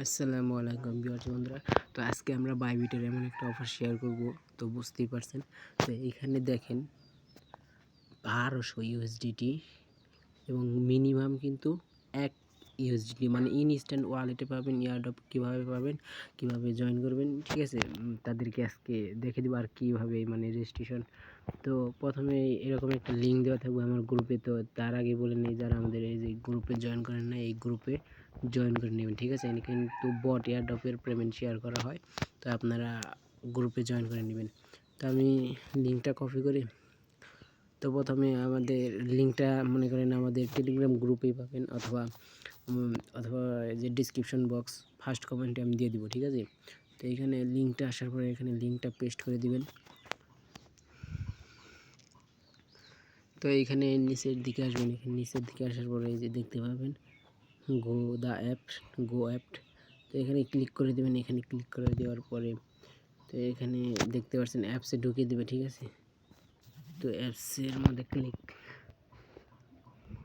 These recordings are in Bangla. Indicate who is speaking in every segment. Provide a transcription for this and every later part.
Speaker 1: আসসালামু আলাইকুম ভিউয়ার্স বন্ধুরা। তো আজকে আমরা বাইবিটের এমন একটা অফার শেয়ার করব, তো বুঝতেই পারছেন। তো এখানে দেখেন 1200 ইউএসডিটি এবং মিনিমাম কিন্তু 1 ইউএসডিটি, মানে ইনস্ট্যান্ট ওয়ালেটে পাবেন। ইয়ারড্রপ কীভাবে পাবেন, কীভাবে জয়েন করবেন, ঠিক আছে, তাদেরকে আজকে দেখে দেবো আর কীভাবে মানে রেজিস্ট্রেশন। তো প্রথমে এরকম একটা লিঙ্ক দেওয়া থাকবে আমার গ্রুপে। তো তার আগে বলে নেই, যারা আমাদের এই যে গ্রুপে জয়েন করেন না, এই গ্রুপে জয়েন করে নেবেন, ঠিক আছে। এখানে কিন্তু বট এয়ারড্রপের পেমেন্ট শেয়ার করা হয়, তো আপনারা গ্রুপে জয়েন করে নেবেন। তো আমি লিঙ্কটা কপি করি। তো প্রথমে আমাদের লিঙ্কটা মনে করেন আমাদের টেলিগ্রাম গ্রুপেই পাবেন, অথবা যে ডিসক্রিপশন বক্স ফার্স্ট কমেন্টে আমি দিয়ে দিব, ঠিক আছে। তো এইখানে লিঙ্কটা আসার পরে এখানে লিঙ্কটা পেস্ট করে দিবেন। তো এইখানে নিচের দিকে আসবেন, এখানে নিচের দিকে আসার পরে এই যে দেখতে পাবেন go the app, go app. তো এখানে ক্লিক করে দেবেন। এখানে ক্লিক করে দেওয়ার পরে তো এখানে দেখতে পাচ্ছেন অ্যাপসে ঢুকিয়ে দেবে, ঠিক আছে। তো অ্যাপসের মধ্যে ক্লিক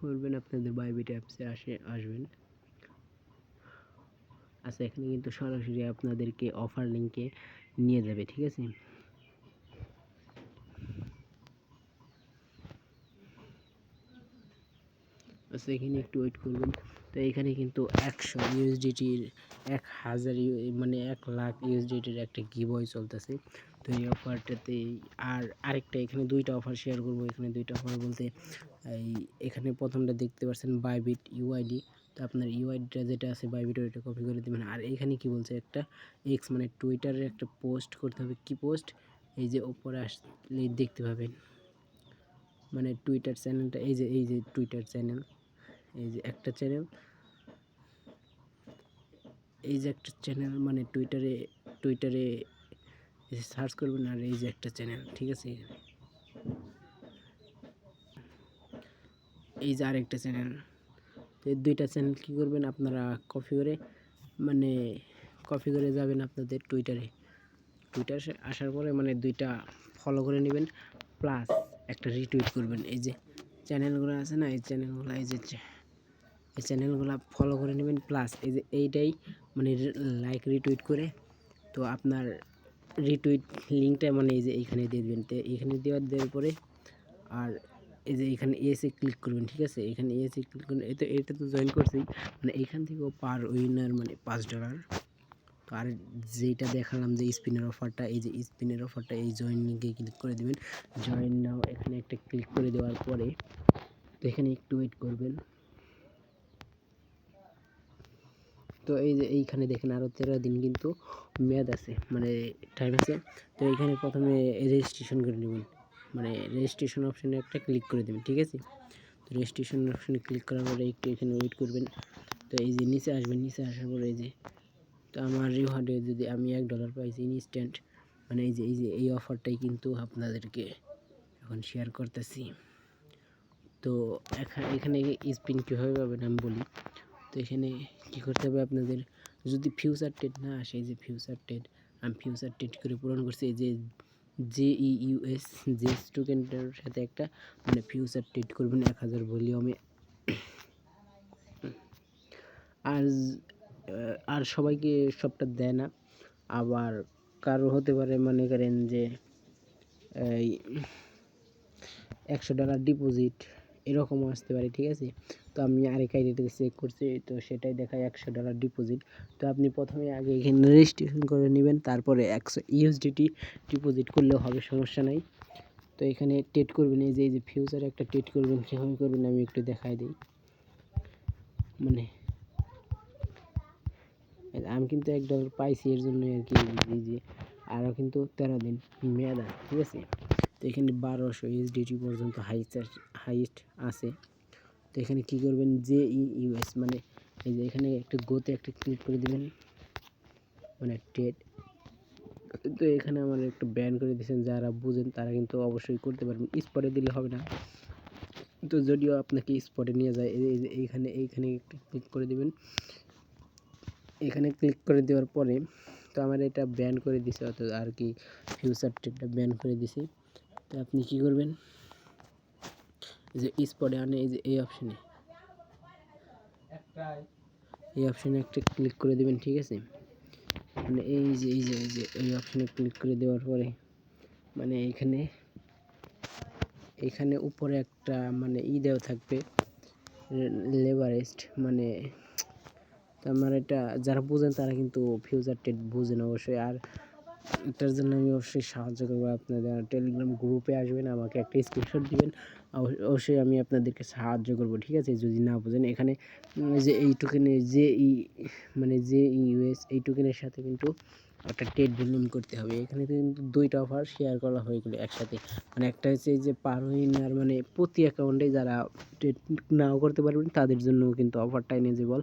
Speaker 1: করবেন, আপনাদের বাইবিট অ্যাপসে আসবেন। আচ্ছা, এখানে কিন্তু সরাসরি আপনাদেরকে অফার লিঙ্কে নিয়ে যাবে, ঠিক আছে। আচ্ছা, এখানে একটু ওয়েট করবেন। তো এখানে কিন্তু 100 ইউএসডিটির 1000 মানে 1,00,000 ইউএসডিটির একটা গিভওয়ে চলতেছে। তো এই অফারটাতে আরেকটা এখানে দুইটা অফার শেয়ার করব। এখানে দুইটা অফার বলতে এখানে প্রথমটা দেখতে পাচ্ছেন বাইবিট ইউআইডি। তো আপনার ইউআইডিটা যেটা আছে বাইবিট, ওইটা কপি করে দেবেন। আর এখানে কি বলছে, একটা এক্স মানে টুইটারের একটা পোস্ট করতে হবে। কি পোস্ট? এই যে ওপরে আসলে দেখতে পাবেন, মানে টুইটার চ্যানেলটা, এই যে টুইটার চ্যানেল, এই যে একটা চ্যানেল, এই যে একটা চ্যানেল, মানে টুইটারে সার্চ করবেন। আর এই যে একটা চ্যানেল, ঠিক আছে, এই যে আরেকটা চ্যানেল। তো এই দুইটা চ্যানেল কী করবেন আপনারা, মানে কপি করে যাবেন আপনাদের টুইটারে আসার পরে মানে দুইটা ফলো করে নেবেন, প্লাস একটা রিটুইট করবেন। এই যে চ্যানেলগুলো আছে না, এই চ্যানেলগুলো ফলো করে নেবেন, প্লাস এই যে এইটাই মানে লাইক রিটুইট করে, তো আপনার রিটুইট লিঙ্কটা মানে এই যে এইখানে দিয়ে দেবেন। তো এইখানে দেওয়ার পরে আর এই যে এখানে এসে ক্লিক করবেন, ঠিক আছে। এখানে এসে ক্লিক করবেন। এটা তো জয়েন করছি, মানে এইখান থেকেও পার উইনার মানে $5। তো আর যেটা দেখালাম যে স্পিনের অফারটা, এই যে স্পিনের অফারটা, এই জয়েন লিঙ্কে ক্লিক করে দেবেন। জয়েন নাও এখানে একটা ক্লিক করে দেওয়ার পরে তো এখানে একটু ওয়েট করবেন। তো এই যে এইখানে দেখেন আরও 13 দিন কিন্তু মেয়াদ আছে, মানে টাইম আছে। তো এইখানে প্রথমে রেজিস্ট্রেশন করে নেবেন, মানে রেজিস্ট্রেশন অপশানে একটা ক্লিক করে দেবেন, ঠিক আছে। তো রেজিস্ট্রেশন অপশানে ক্লিক করার পরে একটু এখানে ওয়েট করবেন। তো এই যে নিচে আসবেন, নিচে আসার পরে এই যে, তো আমার রিওয়ার্ডে যদি আমি $1 পাইছি ইনস্ট্যান্ট, মানে এই অফারটাই কিন্তু আপনাদেরকে এখন শেয়ার করতেছি। তো এখানে স্পিন কীভাবে পাবেন আমি বলি। তো এখানে কী করতে হবে আপনাদের, যদি ফিউচার ট্রেড না আসে, এই যে ফিউচার ট্রেড, আমি ফিউচার ট্রেড করে পূরণ করছি। এই যে JEUS জেস টোকেনটার সাথে একটা মানে ফিউচার ট্রেড করবেন 1000 ভলিউমে। আর আর সবাইকে সবটা দেয় না, আবার কারো হতে পারে মনে করেন যে এই $100 ডিপোজিট এরকমও আসতে পারে, ঠিক আছে। তো আমি আরেক আইডিতে চেক করছি, তো সেটাই দেখায় $100 ডিপোজিট। তো আপনি প্রথমে আগে এখানে রেজিস্ট্রেশন করে নেবেন, তারপরে 100 ইউএসডিটি ডিপোজিট করলেও হবে, সমস্যা নাই। তো এখানে ট্রেড করবেন, এই যে ফিউচারে একটা ট্রেড করবেন। কীভাবে করবেন আমি একটু দেখাই দিই। মানে আমি কিন্তু $1 পাইছি, এর জন্য আর কি। এই যে আরও কিন্তু 13 দিন মেয়াদ আছে, ঠিক আছে। তো এখানে 1200 ইউএসডিটি পর্যন্ত হাইস্ট আছে। তো এখানে কী করবেন, JEUS মানে এই যে এখানে একটা গোতে একটা ক্লিক করে দেবেন, মানে ট্রেড। তো এখানে আমার একটু ব্যান করে দিয়েছেন, যারা বুঝেন তারা কিন্তু অবশ্যই করতে পারবেন, স্পটে দিলে হবে না। তো যদিও আপনাকে স্পটে নিয়ে যায়, এইখানে একটু ক্লিক করে দেবেন। এখানে ক্লিক করে দেওয়ার পরে তো আমার এটা ব্যান করে দিছে, অত আর কি ফিউচার ট্রেডটা ব্যান করে দিছে। তো আপনি কী করবেন, এই যে স্পটে আনে, এই যে এই অপশানে এই অপশানে একটা ক্লিক করে দেবেন, ঠিক আছে। মানে এই অপশানে ক্লিক করে দেওয়ার পরে মানে এখানে উপরে একটা মানে দেওয়া থাকবে লেভারেজড, মানে আমার এটা যারা বোঝেন তারা কিন্তু ফিউচার ট্রেড বুঝেন অবশ্যই। আর এটার জন্য আমি অবশ্যই সাহায্য করবো, আপনাদের টেলিগ্রাম গ্রুপে আসবেন, আমাকে একটা স্ক্রিনশট দিবেন, অবশ্যই আমি আপনাদেরকে সাহায্য করব, ঠিক আছে। যদি না বোঝেন এখানে যে এই টোকেনে মানে যে ইউএস এই টোকেনের সাথে কিন্তু একটা ট্রেড ভলিউম করতে হবে। এখানে কিন্তু দুইটা অফার শেয়ার করা হয়ে গেলো একসাথে, মানে একটা হচ্ছে এই যে পার উইনার, মানে প্রতি অ্যাকাউন্টে যারা ট্রেড নাও করতে পারবেন তাদের জন্য কিন্তু অফারটা এনেজেবল।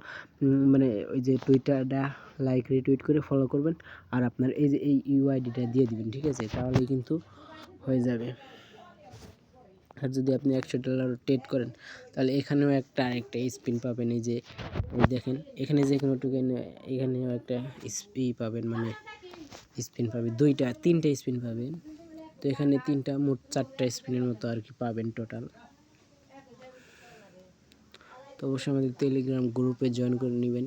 Speaker 1: মানে ওই যে টুইটারটা লাইক রিটুইট করে ফলো করবেন, আর আপনার এই যে এই ইউআইডিটা দিয়ে দিবেন, ঠিক আছে, তাহলেই কিন্তু হয়ে যাবে। আর যদি আপনি $100 ট্রেড করেন তাহলে এখানেও আরেকটা স্পিন পাবেন। এই যে দেখেন এখানে যে কোনো টোকেন এখানেও একটা পাবেন, মানে স্পিন পাবেন, তিনটা স্পিন পাবেন। তো এখানে মোট 4টা স্পিনের মতো আর কি পাবেন টোটাল। তো অবশ্যই আমাদের টেলিগ্রাম গ্রুপে জয়েন করে নেবেন।